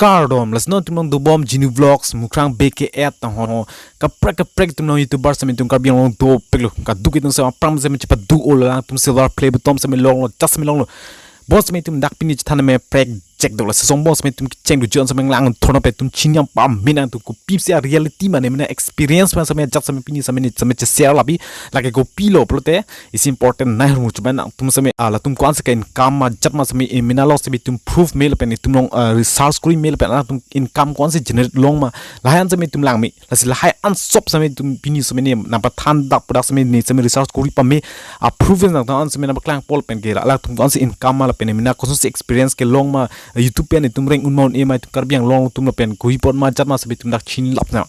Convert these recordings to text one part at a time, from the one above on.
Namaskar las no tumong dubom jinu vlogs mukrang beke et ho kaprek tumong youtuber sa tum karbiang long do peglo ka dukit tum sa pram sa cepat du olang tum silver play butom sa long just long bos me tum dak pini chana me prek check dola sa song bos me tum cheng du jon sa lang thona pe tum chinyam pam mina tu ku pip sia reality mane mena experience pa sa me just sa me pini sa me share labi lage go pilo plote is important na hu chuban tum sa me ala tum kwan sa ka income ma jat ma sa me mina lo sa me tum proof mail pe tum long research kuri mail pe na tum income kwan sa generate long ma lahan sa me tum lang me la si lahai an sop sa me tum pini sa me ne na pa than dak product sa me ni sa me research kuri pa me approve na ta an sa me na ba klang pol pen ke la tum kwan sa income ma la pe mina ko sa experience ke long ma YouTube pen tum reng unmon e mai tum karbiang long tum la pen ko hipot ma jat ma sa tum dak chin lap na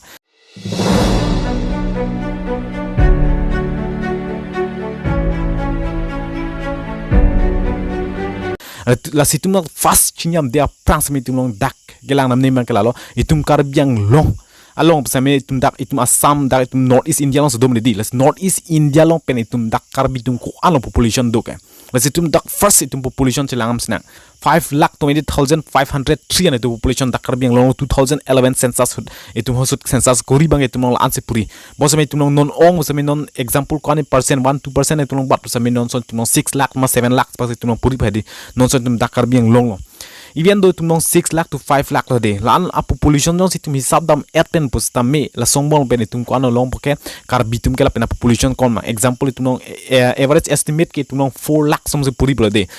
la situm nak fast chinyam dia prang sa tum long dak gelang nam ne man kelalo itum karbiang long along pesame itum dak itum Assam dak itum North East India long sedom di las North East India long pen itum dak Karbi tum Koan long population do ke las itum dak first itum population celangam sna 5,20,503 an itu population dak Karbi yang long 2011 census itum hosut census kori bang itum long anse puri bosame itum long non ong bosame non example kani percent 1-2% itum long bat bosame non son itum long 6 lakh ma 7 lakh pas itum long puri phadi non son itum dak Karbi yang long even though itum long 6 lakh to 5 lakh lo de lan a population non situm hisab dam 18 posta me la songbong ben itum ko ano long poke Karbi tum ke la pena population kon ma example itum long average estimate ke itum long 4 lakh som se puri blo de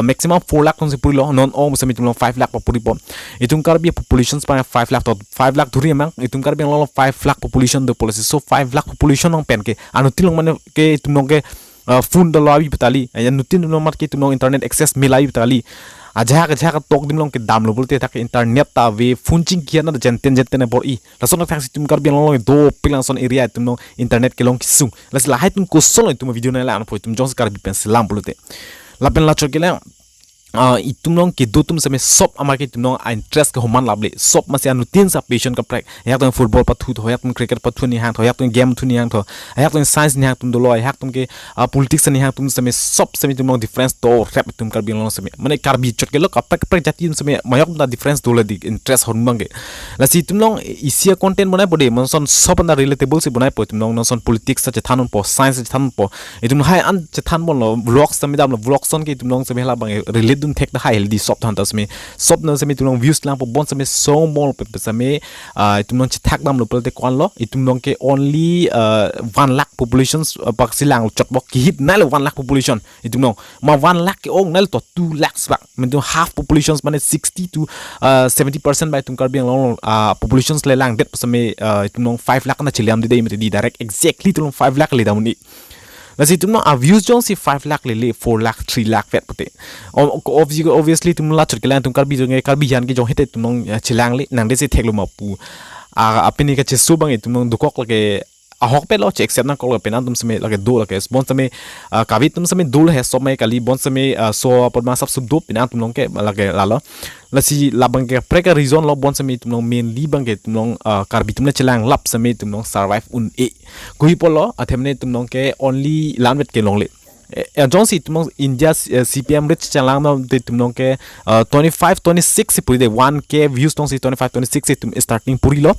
maximum 4 lakh som se puri lo non om se itum long 5 lakh pa puri po itum Karbi population pa 5 lakh to 5 lakh dhuri mang itum Karbi long 5 lakh population do policy so 5 lakh population long pen ke anu tilong mane ke itum long ke phone do lawi betali ya nutin long mat ke itum long internet access milai betali aja ka tok dim long ke dam lo bolte tak internet ta ve funching kian na jenten ne bor i lason tak situm Karbi long do pilang son area tum long internet ke long kisung las la haitum ko solo tum video na la an po tum jons Karbi pen selam bolte la pen la chor ke la itum long ke do tum same sop amar ke tum long interest ke homan lable sop ma se anu tin sa patient ka prek yak tum football pa thu yak tum cricket pa thu ni hang tho yak tum game thu ni hang tho yak tum science ni hang tum do lo yak tum ke politics ni hang tum same sop same tum long difference to rap tum Karbi long same mane Karbi chot ke lo ka prek jati same mayok da difference do la di interest hon bange la si tum long isia content bonai bode mon son sop na relatable si bonai po tum long son politics sa chathan po science chathan po itum hai an chathan bon lo vlogs same dam lo vlogs son ke tum long same la bange relate tum tek da hai healthy sop than tas me sop na same tum long views lang po bon same so mol pe same itum long chathak dam lo pelte kon lo itum long ke only 1 lakh populations pak silang chot bok ki hit na lo 1 lakh population itum long ma 1 lakh ke ong nal to 2 lakhs bak mentu half populations mane 60 to 70% by tum Karbi long populations le lang det same itum long 5 lakh na chiliam de di direct exactly tum long 5 lakh le damuni lasi tum long views jong si 5 lakh le 4 lakh 3 lakh vet pote obviously tum la chot kelan tum Karbi jong Karbi yan ke jong hete tum long chilang le nang de se theklo ma pu apini ka che subang tum long dukok le Ahok pe lo check set na kol pe na tum same lage do lage bon same kavi tum same dul he so mai kali bon same so por ma sab sub do pe na tum long ke lage lalo lasi labang ke preka reason lo bon same tum long main li bang ke tum long Karbi tum na chelang lap same tum long survive un e gui polo athemne tum long ke only lanwet ke long le Johnsi tum India CPM rich chalang na de tum long ke 25-26 puri de 1k views tong si 25-26 tum starting puri lo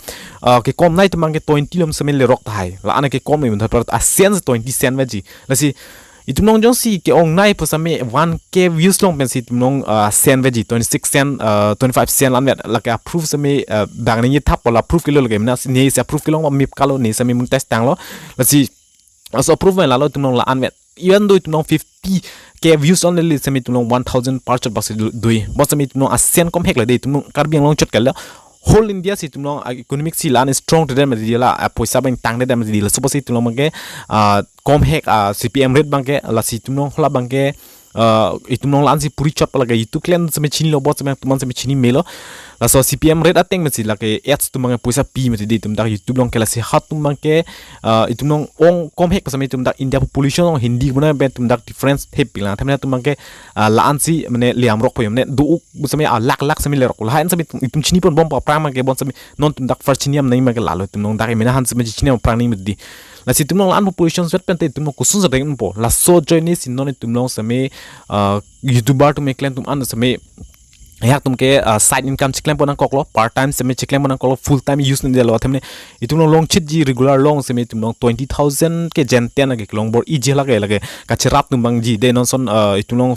ke kom nai tum ke 20 lom samel le rock thai la ana ke kom me thar a sense 20 cent vaji la si itum long Johnsi ke ong nai posame 1k views long pen si tum long cent vaji 26 cent 25 cent lan la ke approve same dang ni thap la approve ke lo ke na ni se approve ke long mip kalo ni same mun test tang lo la si so approve la lo tum long la an even though itum long 50k views only semi itum long 1000 parts bas dui bos semi itum long asian kom hek la de itum Karbi long chot kala whole India si itum long economic si lan strong to them la poisa bang tang de them la suppose itum long mangke kom hek CPM rate bangke la si itum long hla bangke itum long lan si puri chot pala ga itu klen semi chini lo bos semi tuman semi chini melo la so CPM rate ateng mesi la ke ads tu mangke poisa pi meti de tum dak YouTube long kala si hat tum bangke itum long ong kom hek semi tum dak India population long hindi buna ben tum dak difference happy la thamna tum bangke la an si mane liam rok payom ne du semi lak semi le rok la han semi itum chini pon bom pa prang ke bon semi non tum dak first chiniam nai mangke la lo tum long dak mena han semi chini prang ni meti la si tum long an population vet pen te tum long kusun sa deng po la so join ni sin non tum long semi YouTuber to make len tum an semi yak tum ke side income chiklem ponang koklo part time semi chiklem ponang koklo full time use ni delo thamne itum long chit ji regular long semi tum long 20,000 ke jenten age long bor ije lage ka chirap tum bang ji de non son itum long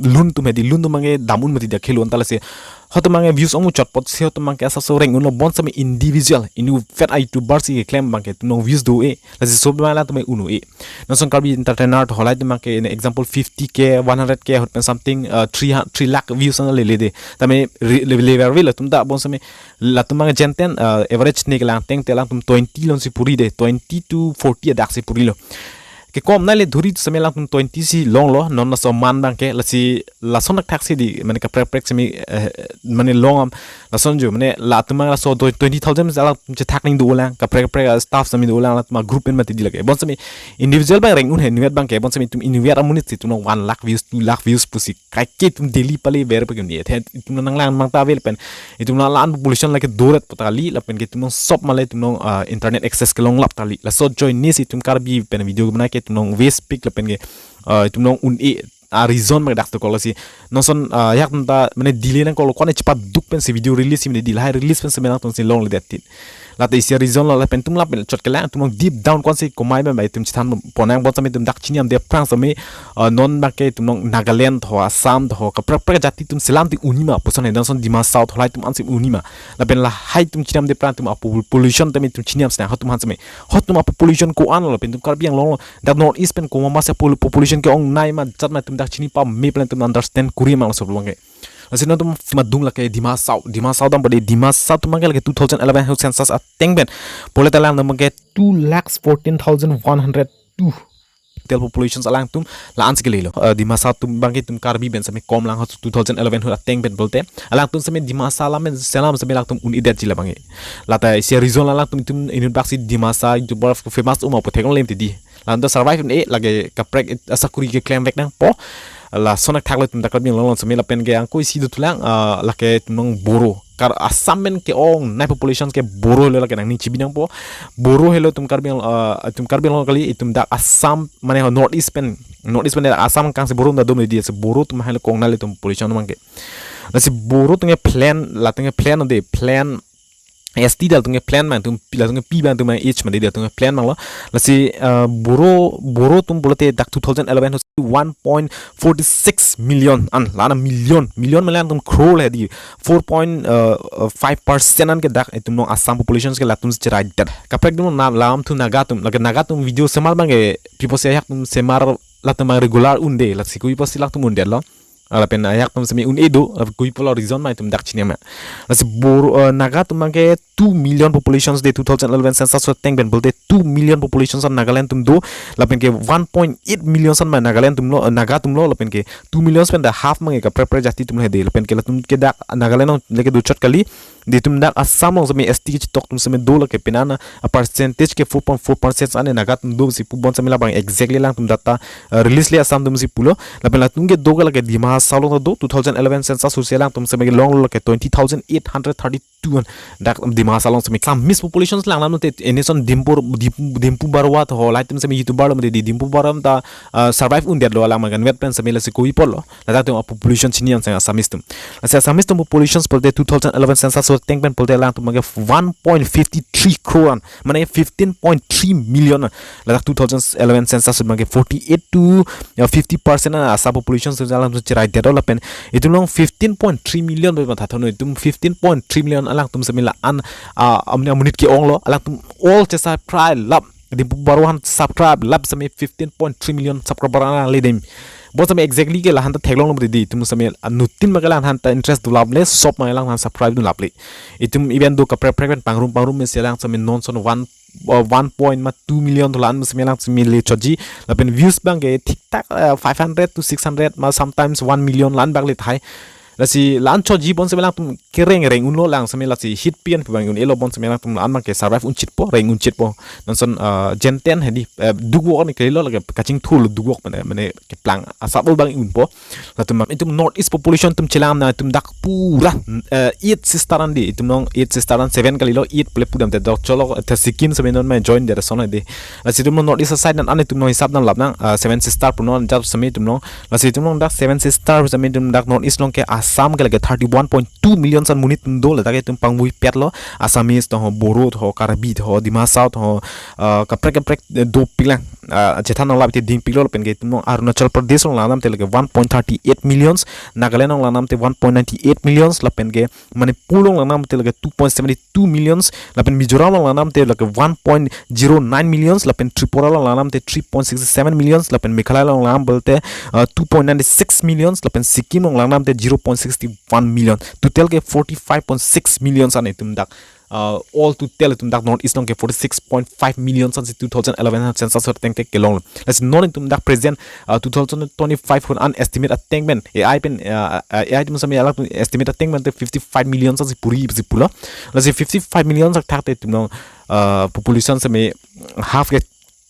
lun tum hedi lun tum mangi damun mati da khelu antala se hoto mangi views omu chotpot se hoto mangi asa so reng uno bon sami individual inu fet youtuber si claim mangi tum long views do e la se sob mala tum unu e non son Karbi entertainer to holai tum mangi in example 50k 100k hot something 3 lakh views on le de tame level la tum da bon sami la tum mangi jenten average ne lang teng telang tum 20 lon si puri de 20 to 40 dak si puri lo ke kom na le dhuri same lang tum 20 si long lo non na so man bang ke la si la son tak si di mane ka prek semi mane long la son jo mane la tum la so 20,000 la che thak ning do lang ka prek staff sami do lang la tum group en mati di lage bon sami individual bang reng un he nuet bang ke bon sami tum inwet amunit si tum 1 lakh views 2 lakh views pusi kai ke tum daily pale ver pe ni the tum nang lang mang ta vel pen itum la lan population like doret patali la pen ke tum sop male tum internet access ke long lap tali la so join ni si tum Karbi pen video bana ke tum nong west pick la pen ke tum nong un e a reason mag dak to kolasi non son yak ta mane delay nang kol kone cepat duk pen si video release mi di la release pen semenang ton si long le that la te isi reason la pen tum la pen chot kala tum deep down kon si komai ba tum chitam ponang bon sami tum dak chiniam de prang sami non ba ke tum nong Nagaland ho Assam ho ka pra jati tum selam ti unima pusan he son dima south holai tum ansi unima la pen la hai tum chiniam de prang tum pollution tum chiniam sna hatum hansame hotum pollution Koan la pen tum Karbi yang long that north east pen ko ma sa population ke ong nai ma chat ma tum dak chini pa me plan tum understand kuri ma so long ke asino tum madung la ke dima south dam bade dima south tum ke 2011 health census at tengben pole talang nam ke 2,14,102 tel populations alang tum la ans ke lelo dima south tum bang ke tum Karbi ben same kom lang 2011 hu at tengben bolte alang tum same dima salam men salam same lang tum un idet jila bangi lata sia reason lang tum in baksi dima sa youtuber famous po thekon lem ti di lando survive e lage kaprek asakuri ke claim vek nang po la sonak thakle tum dakal bing long sami la pen ge angko isi tulang la ke tum boro kar asamen ke ong nai populations ke boro le la ke nang ni chibinang po boro hello tum Karbi long kali itum dak asam mane north east pen asam kang se boro da dom di se boro tum hel kong nale tum population mang ke la se boro tum plan la tum plan ST dal tunge plan man tum pila tunge pi ban tum each man dia tunge plan mang lo la si boro tum bolate dak 2011 1.46 million an lana million malan tum crore le di 4.5% an ke dak tum no Assam populations ke latum chirai dat kapek dum na lam tu nagatum video semal bange people se yak tum semar latum regular unde la si kui pos lak tum unde lo ala pen ayak tum semi un edo kui polo reason mai tum dak chinema asi bor naga tum ke 2 million populations de 2011 census so teng ben bolte 2 million populations on Nagaland tum do la pen ke 1.8 million son ma Nagaland tum lo naga tum lo la pen ke 2 million pen da half mange ka pre jati tum le de la pen ke la tum ke dak Nagaland le ke do chot kali de tum dak Assam lo semi ST ke tok tum semi do la ke penana a percentage ke 4.4% ane naga tum do si pu bon semi la bang exactly lang tum data release le Assam tum si pulo la pen la tum ke do la ke dima salong do 2011 census so selang tum semi long lo ke 20,832 dak dima salong semi kam miss populations lang lam te enison dimpu barwa to holai tum semi youtuber lo de dimpu baram ta survive un der lo lang magan wet pen semi la se koi polo la tum population chinian sang asamistum asamistum populations por de 2011 census so teng pen por de lang tum mag 1.53 crore mane 15.3 million la 2011 census mag 48 to 50% asa population so lang tum chirai development itum long 15.3 million be matha thano itum 15.3 million alang tum semila an amne munit ki ong lo alang tum all che subscribe lab di baruhan subscribe lab sami 15.3 million subscriber ana le dem bo sami exactly ke lahan ta theglong di tum sami nutin magalan han ta interest du lab le shop ma lang han subscribe du lab le itum event do ka preference pangrum me selang sami non son 1.2 million dolan semelang semile choji lapen views bang ge tik tak 500 to 600 ma sometimes 1 million lan bang le thai lasi lan choji bon semelang tum kereng unlo lang semela si hit pian bang un elo bon semelang tum an ma ke survive un chit po reng un chit po non son jenten hedi dugwo ni ke lo la kaching thul dugwo mane ke plang asabol bang un po latum itum north east population tum chilam na tum dak pura 8 sistaran di itum nong 8 sistaran 7 kali lo 8 ple pudam te dok cholo te sikin semenon ma join der son de lasi tum north east side nan an tum no hisab nan lab nang 7 sistar punon jab semi tum no lasi tum nong dak 7 sistar semi tum dak north east long ke Assam ke lagi 31.2 million san munit do le take tum pangmui pet lo Assamese to Boro to Karbi to Dimasa to kaprek do pilang jethan la te ding pilo pen ke tum Arunachal Pradesh la nam te lagi 1.38 millions Nagaland la nam te 1.98 millions la pen ke Manipur la nam te lagi 2.72 millions la pen Mizoram la nam te lagi 1.09 millions la pen Tripura la nam te 3.67 millions la pen Meghalaya la nam bolte 2.96 millions la pen Sikkim la nam te 0.61 million total ke 45.6 millions an etum dak all total etum dak North East long ke 46.5 millions an 2011 census teng ke long let's non etum dak present 2025 kun an estimate attainment AI pen AI tum sami alak estimate attainment 55 millions an puri pula let's say 55 millions tak etum population sami half ke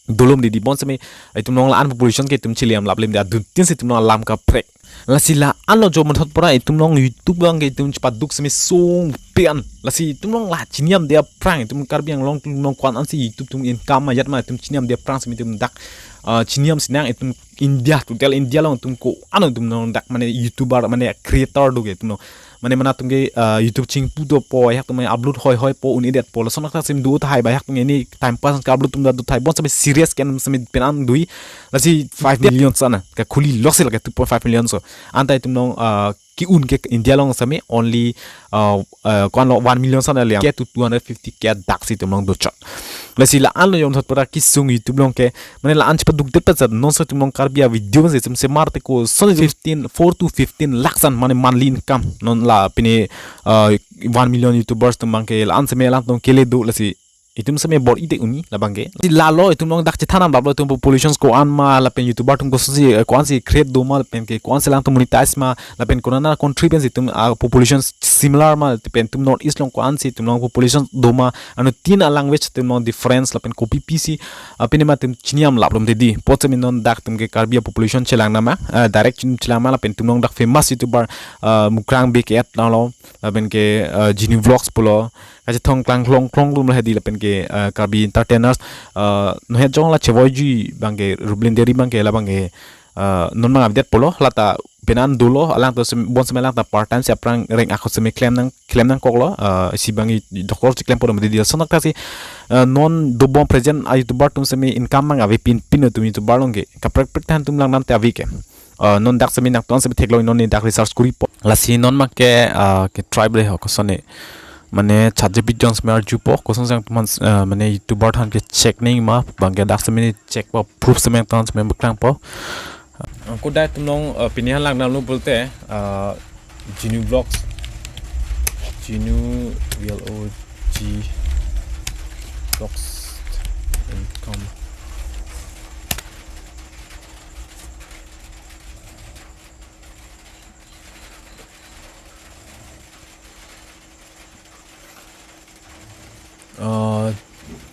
dolom di bon sami etum nong la an population ke tum chiliam lablim da tin se tum nong lam ka prek lasila an lo jo mon thot pora etum nong YouTube lang ke tum chpa duk sami song pian lasi tum nong la chiniam dia prang tum Karbi yang long tum nong kwan an si YouTube tum income ma yat ma tum chiniam dia prang sami tum dak chiniam sinang etum India total India long tum ko an tum nong dak mane YouTuber mane creator do ke tum mane mana tum ke YouTube ching pu do po yak tum upload hoi po uni det po sonak ta sim du thai ba yak tum ni time pass ka upload tum da du thai bon sami serious ken sami penan dui lasi 5 million sana ka khuli loss la ka 2.5 million so antai tum nong ki un ke India long sami only kon lo 1 million sana le ke to 250 ke dak si tum long do chat lasi la an lo yom thot para ki sung YouTube long ke mane la an chpa duk det pa non so tum long Karbi video se tum se marte ko 15 4 to 15 lakhs an mane monthly income non la pine 1 million YouTubers tum mang ke la an se me la tum kele do lasi itum same bor ide uni labange la lo itum long dak chithanam bablo tum populations ko an ma la pen YouTuber tum ko si koan si create do ma pen ke koan se lang tum monetize ma la pen konana contribute itum populations similar ma pen tum North East long koan si tum long population do ma anu tin language tum long difference la pen copy pc pen ma tum chiniam la blom dedi pot min non dak tum ke Karbi population chelang na ma direct chelang ma la pen tum long dak famous YouTuber mukrang be ke at lo la pen ke Genie vlogs polo kaje thong klang klong lum la hedi la pen ke Karbi entertainers no he jong la chevoji bangke rublin deri bangke la bangke non mang update polo lata penan dolo alang to bon semelang ta part time se aprang reng akho se me claim nang koklo si bangi doktor si claim polo me di sonak ta si non do bon present ay to bar tum se me income mang ave pin to mi to barlonge ka prek tan tum lang nam te avike non dak se me nak ton se theklo non ni dak research kuri la si non ma ke tribe ho ko sone mane chaje bidjons me arjupo koson sang man mane YouTuber than ke check ning ma bangke dak se me check po proof se me tan se me buklang po ko dai tum nong pinihan lang nam lu bolte Genie vlogs Genie vlog vlogs income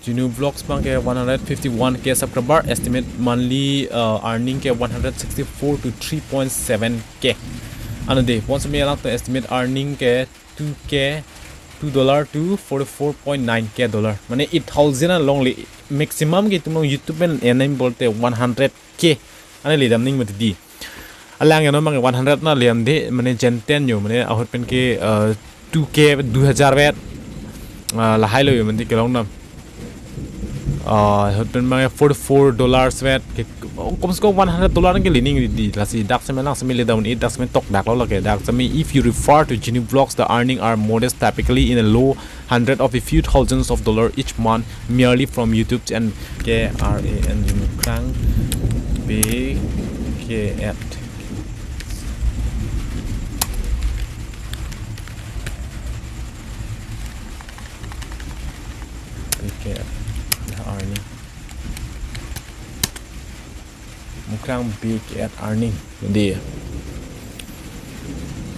Genie vlogs bang ke 151k subscriber estimate monthly earning ke 164 to 3.7k ano de once me alang to estimate earning ke 2k $2 to 44.9k dollar mane 8000 long maximum ke tum YouTube men enem bolte 100k ane lidam ning mati di alang no mang 100 na liam de mane jenten yo mane ahot pen ke 2k 2000 vet la high lo yo mane ke long nam hoten mang $44 vet ke kom se kom $100 ke lining di lasi dak se melang se me le down it dak se me tok dak lo ke dak se me if you refer to Genie vlogs the earning are modest typically in a low hundred of a few thousands of dollars each month merely from YouTube and KRAN krang b k at earning mukrang big at earning di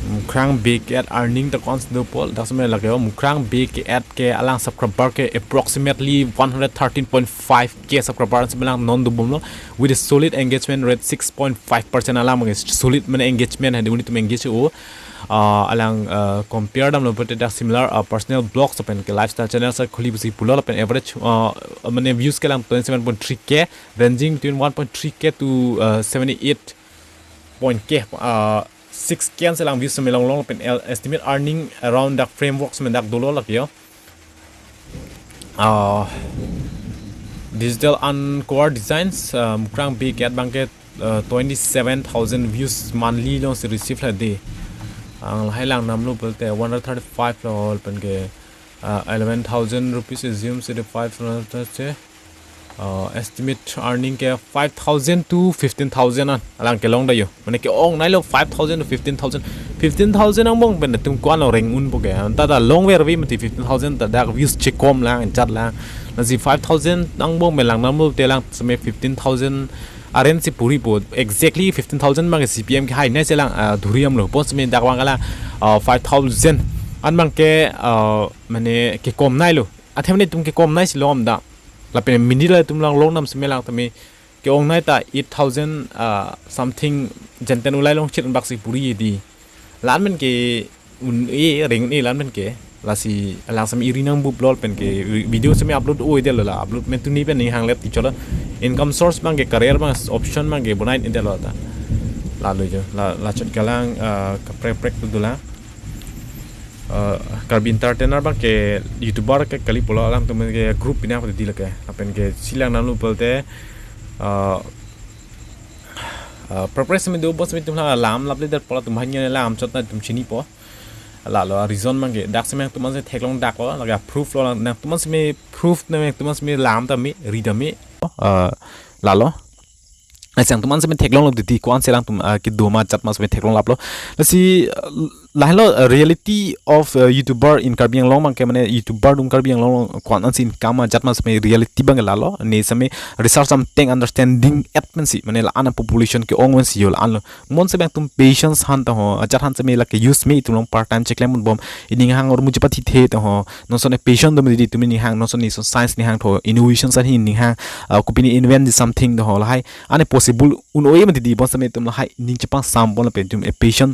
mukrang big at earning the constant pol das me lagyo mukrang big at ke alang subscriber ke approximately 113.5k subscribers melang non do bomlo with a solid engagement rate 6.5% alang solid man engagement and unit to engage o alang compare dam lo but that similar personal blogs open ke lifestyle channel sa khuli busi pulo open average mane views ke lang 27.3k ranging between 1.3k to 78.k 6 kian selang views semelang long pen estimate earning around that framework semendak dollar lagi yo digital uncore designs mukrang big at banket 27,000 views monthly long se receive la day ang hai lang nam lu pelte 135 lo pen ke 11,000 rupees assume se 5 che estimate earning ke 5,000 to 15,000 an alang ke long da yo mane ke ong nai lo 5,000 to 15,000 ang mong ben tum kwan lo reng un bo ke ta da long way ri mati 15,000 ta da views che kom lang en chat lang na si 5,000 ang mong ben lang nam lu te lang sme 15,000 aren si puri po exactly 15,000 mang cpm ke hai na se lang dhuriam lo pos me da wang ala 5,000 an mang ke mane ke kom nai lo athem ne tum ke kom nai si lom da la pen mini la tum lang long nam se melang tami ke ong nai ta 8,000 something jenten ulai long chit bak si puri di lan men ke un e reng e lan men ke la si lang sam iri nang bu blol pen ke video se me upload oi de la upload men tu ni pen ni hang let ti chola income source bang ke career bang option bang ke bonai in de lo ta la lo jo la chat kalang ka prek tu la Karbi entertainer bang ke youtuber ke kali pola alam tu ke group pina pada di lake apen ke silang nalu pelte preparation me do bos me tumla alam laple dar pola tum hanya alam chotna tum chini po la lo reason bang ke dak se tum se theklong dak lo laga proof lo na tum se me proof na me tum se me lam ta me read me la lo asang tum se me theklong lo di kwan se lang tum ki do ma chat ma se me theklong lap lo la si lahlo reality of youtuber in Karbi yang long mang ke mane youtuber dum Karbi yang long kwan an sin kama jatma sme reality bang lalo ne same research some thing understanding atmansi mane la ana population ke ongwen si yol an mon se bang tum patience han ta ho ajat han se me la ke use me tum long part time check lemon bom ining hang or muji pathi the ta ho non so ne patient dum di tum ni hang non so ni so science ni hang tho innovation san hin ni hang kupini invent something the ho lai ane possible un oi me di bon se me tum la hai ning chapang sam bon la pe tum a patient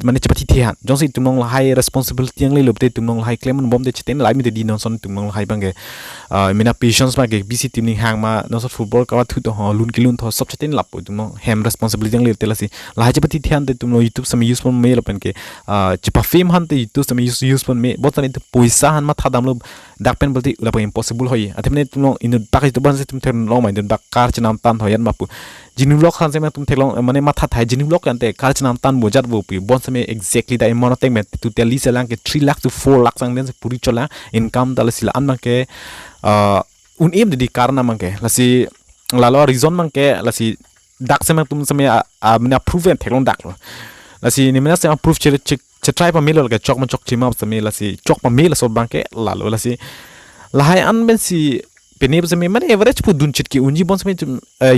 mane chapati thian jong si tumnong hai responsibility ang le lobte tumnong hai claim bom de chiten lai mi de di non son tumnong hai bange mina patience ma ge bc team ni hang ma non so football ka thu to lun kilun tho sob chiten lap tumnong hem responsibility ang le telasi lai chapati thian de tumno youtube sam use pon me lopen ke chapa fame han te youtube sam use pon me bot ni poisa han ma thadam lo dak pen bolti ula impossible hoi atemne tumnong in dak to ban se tum thern long mai den dak kar chinam tan hoyan ma pu jinu block han se ma tum thelong mane matha thai jinu block ante kar chinam tan bojat bo pi bon se me exactly the amount of thing me to tell is lang ke 3 lakh to 4 lakh sang den se puri chola income dal sila an mang ke un em di karna mang ke la si la lo reason mang ke la si dak se ma tum se me mane approve thelong dak lo la si ni mena se approve che try pa milo ke chok ma chok chima se me la si chok pa milo so bang ke la lo la si la hai an ben si penib se me mane average pu dun chit ki unji bon se me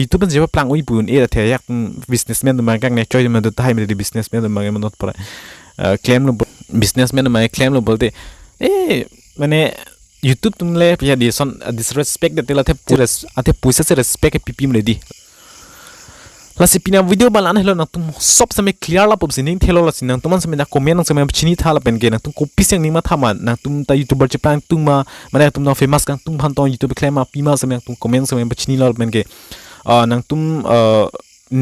youtube je plang oi pun e the yak businessman ma kang ne choi ma do tai me di businessman ma ma not para claim lo businessman ma claim lo bolte mane youtube tum le pia di son disrespect de la the puisa se respect pipim le di la si pina video balan hello na tum sob se me clear la pop sining thelo la sinang tuman se me da comment nang se me chini thala pen ge na tum copy sing ning ma thama na tum ta youtuber che pang tum ma mane tum na famous kang tum phan ton youtube claim ma pima se me tum comment se me chini la pen ge nang tum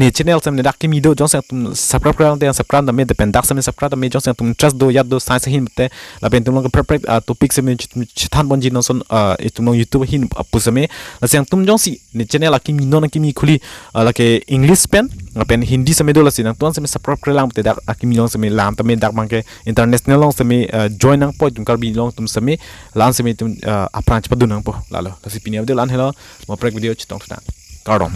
ne channel se me da kimi do jong se tum subscribe kra de subscribe da me de pen dak se me subscribe da me jong se tum trust do yad do science hin te la pen tum lo perfect topic se me chithan bon ji no son tum no youtube hin pu se me la se tum jong si ne channel la kimi no na kimi khuli la ke english pen la pen hindi se me do la si nang tum se me subscribe kra lang te dak kimi long se me lam ta me dak mang ke international long se me join nang po tum Karbi long tum se me lan se me tum apranch pa du nang po la lo la si pini video lan hello mo prek video chitong ta kardom